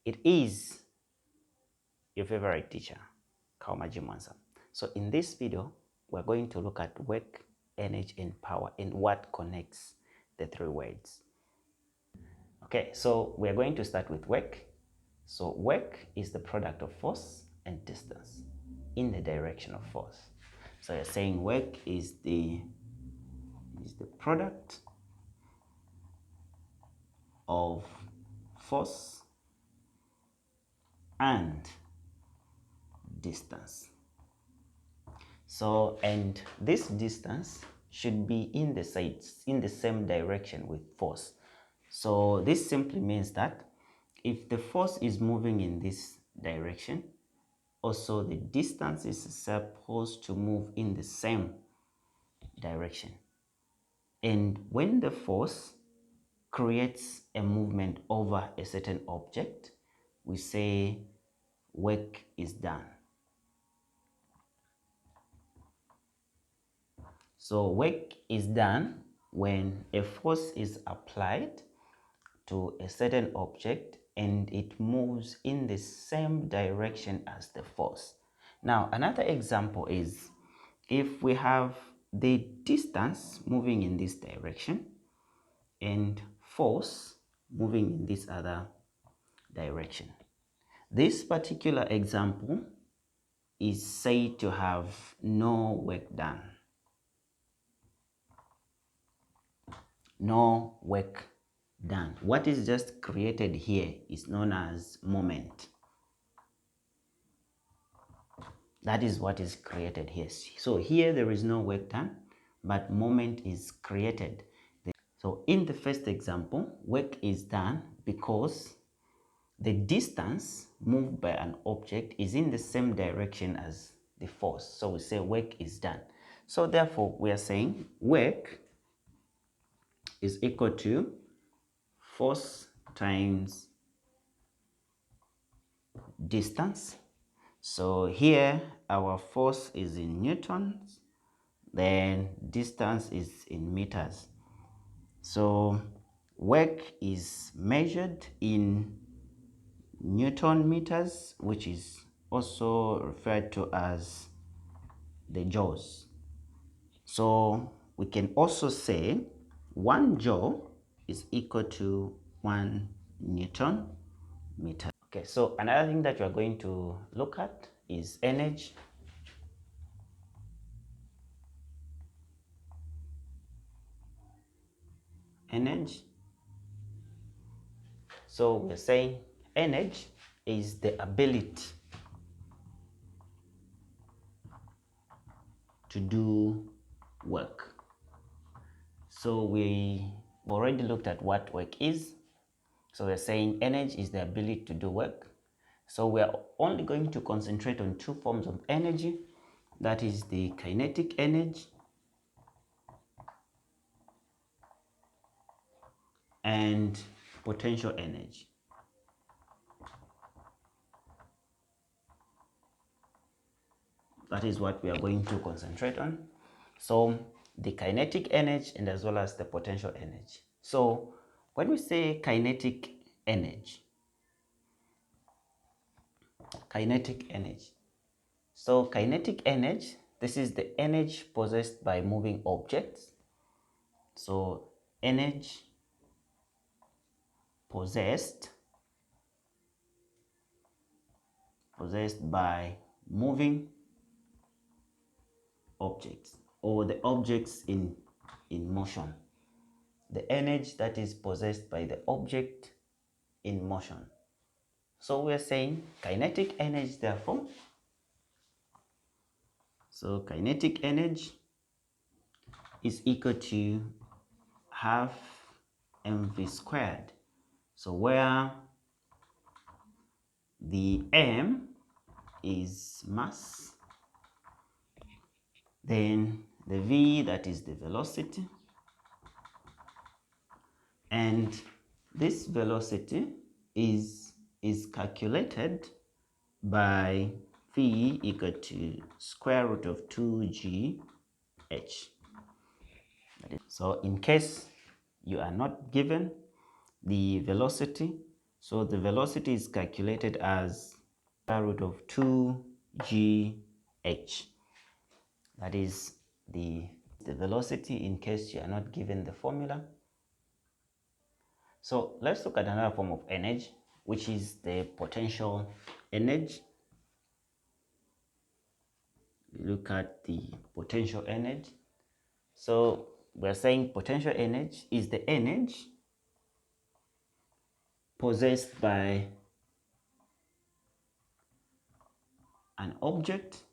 It is your favorite teacher, Kaumaji Mwansa. So in this video, we're going to look at work, energy, and power and what connects the three words. Okay, so we're going to start with work. So work is the product of force and distance in the direction of force. So you're saying work is the product of force and distance. So, and this distance should be in the same direction with force. So this simply means that if the force is moving in this direction, also the distance is supposed to move in the same direction. And when the force creates a movement over a certain object, we say work is done. So work is done when a force is applied to a certain object and it moves in the same direction as the force. Now, another example is if we have the distance moving in this direction and force moving in this other direction. This particular example is said to have no work done. No work done. What is just created here is known as moment. That is what is created here. So here there is no work done, but moment is created. So in the first example, work is done because the distance moved by an object is in the same direction as the force. So we say work is done. So therefore, we are saying work is equal to force times distance. So here our force is in newtons, then distance is in meters. So work is measured in Newton meters, which is also referred to as the joules. So we can also say 1 joule is equal to 1 Newton meter. Okay, so another thing that we are going to look at is energy. Energy. So we're saying energy is the ability to do work. So we already looked at what work is. So we're saying energy is the ability to do work. So we are only going to concentrate on two forms of energy. That is the kinetic energy and potential energy. That is what we are going to concentrate on. So the kinetic energy and as well as the potential energy. So when we say kinetic energy, so kinetic energy, this is the energy possessed by moving objects. So energy possessed by moving objects or the objects in motion. The energy that is possessed by the object in motion. So we are saying kinetic energy, therefore. So kinetic energy is equal to half mv squared. So where the m is mass, then the v, that is the velocity, and this velocity is calculated by v equal to square root of 2gh. So in case you are not given the velocity, So the velocity is calculated as square root of 2gh. That is the velocity, in case you are not given the formula. So let's look at another form of energy, which is the potential energy. Look at the potential energy. So we're saying potential energy is the energy possessed by an object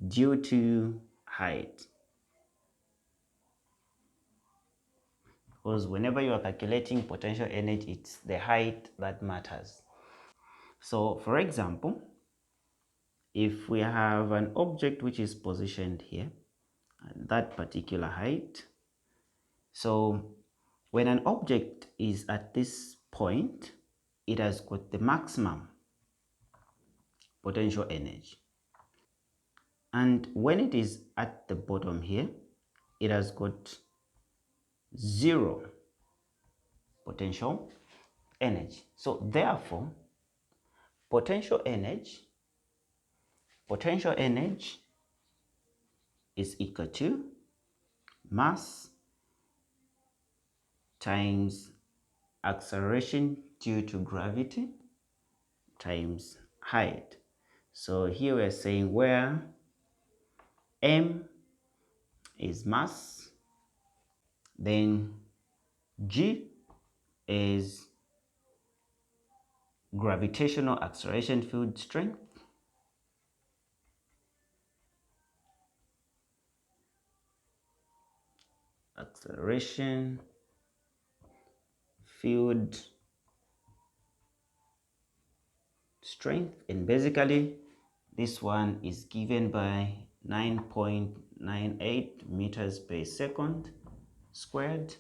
due to height. Because whenever you are calculating potential energy, it's the height that matters. So for example, if we have an object which is positioned here at that particular height, so when an object is at this point, it has got the maximum potential energy. And when it is at the bottom here, it has got zero potential energy. So therefore, potential energy is equal to mass times acceleration due to gravity times height. So here we're saying where m is mass, then g is gravitational acceleration field strength, acceleration field strength, and basically this one is given by 9.98 meters per second squared,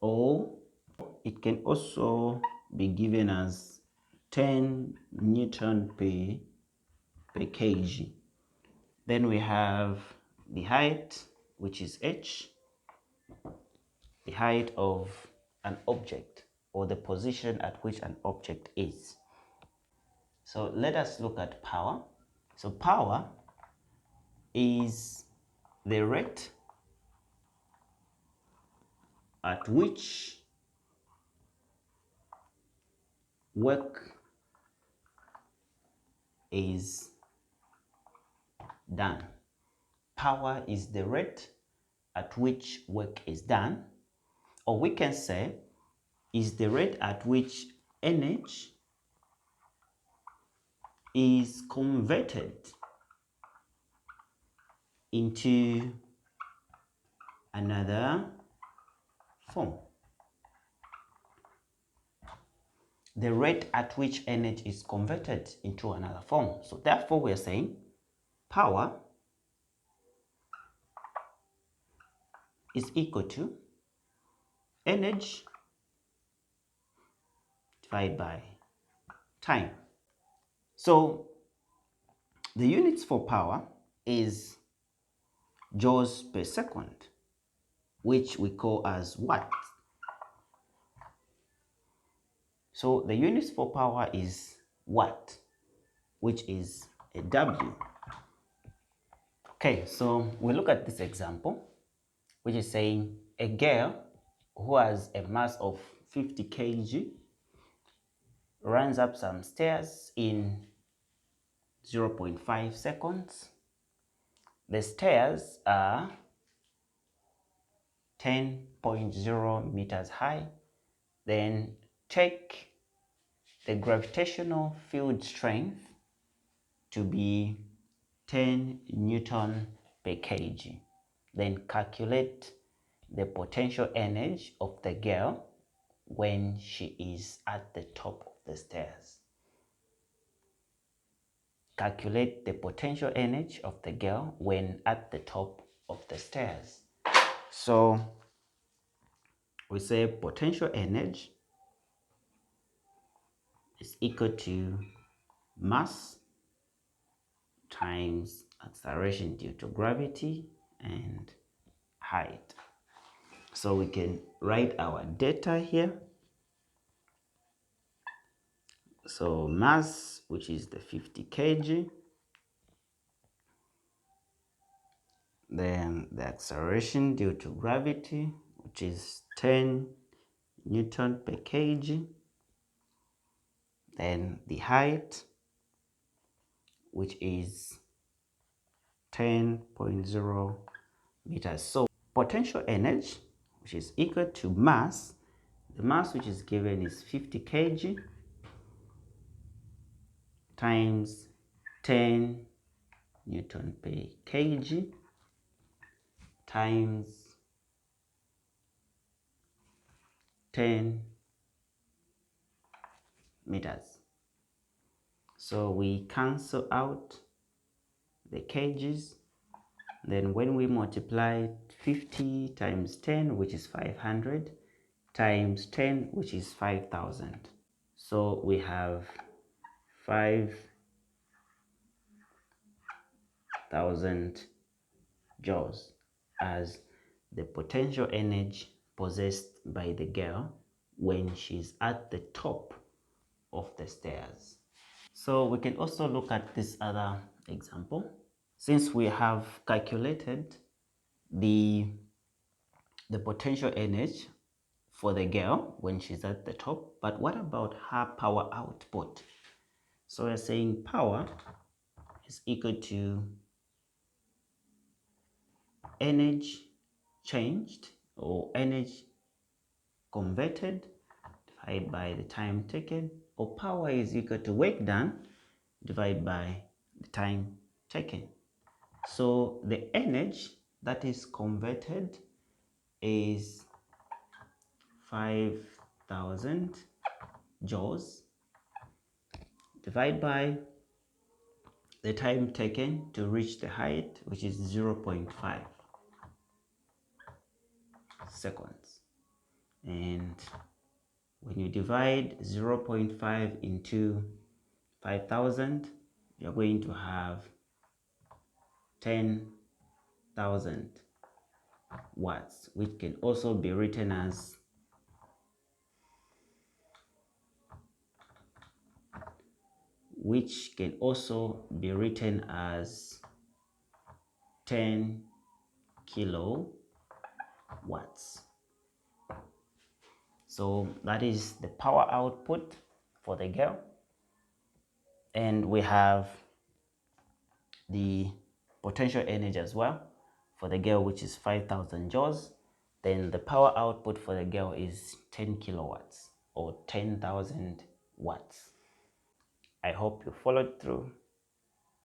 or it can also be given as 10 Newton per kg. Then we have the height, which is h, the height of an object, or the position at which an object is. So let us look at power. So power is the rate at which work is done. Power is the rate at which work is done, or we can say is the rate at which energy is converted into another form. The rate at which energy is converted into another form. So therefore we are saying power is equal to energy divided by time. So the units for power is joules per second, which we call as watt. So the units for power is watt, which is a W. Okay, so we look at this example, which is saying a girl who has a mass of 50 kg runs up some stairs in 0.5 seconds. The stairs are 10.0 meters high. Then take the gravitational field strength to be 10 Newton per kg. Then calculate the potential energy of the girl when she is at the top of the stairs. Calculate the potential energy of the girl when at the top of the stairs. So we say potential energy is equal to mass times acceleration due to gravity and height. So we can write our data here. So mass, which is the 50 kg, then the acceleration due to gravity, which is 10 Newton per kg, then the height, which is 10.0 meters. So potential energy, which is equal to mass, the mass which is given is 50 kg times 10 Newton per kg times 10 meters. So we cancel out the kgs. Then when we multiply 50 times 10, which is 500, times 10, which is 5,000. So we have 5,000 joules as the potential energy possessed by the girl when she's at the top of the stairs. So we can also look at this other example. Since we have calculated the potential energy for the girl when she's at the top, but what about her power output? So we're saying power is equal to energy changed or energy converted divided by the time taken, or power is equal to work done divided by the time taken. So the energy that is converted is 5,000 joules divided by the time taken to reach the height, which is 0.5 seconds. And when you divide 0.5 into 5,000, you're going to have 10,000 watts, which can also be written as 10 kilowatts. So that is the power output for the girl. And we have the potential energy as well for the girl, which is 5,000 joules. Then the power output for the girl is 10 kilowatts or 10,000 watts. I hope you followed through.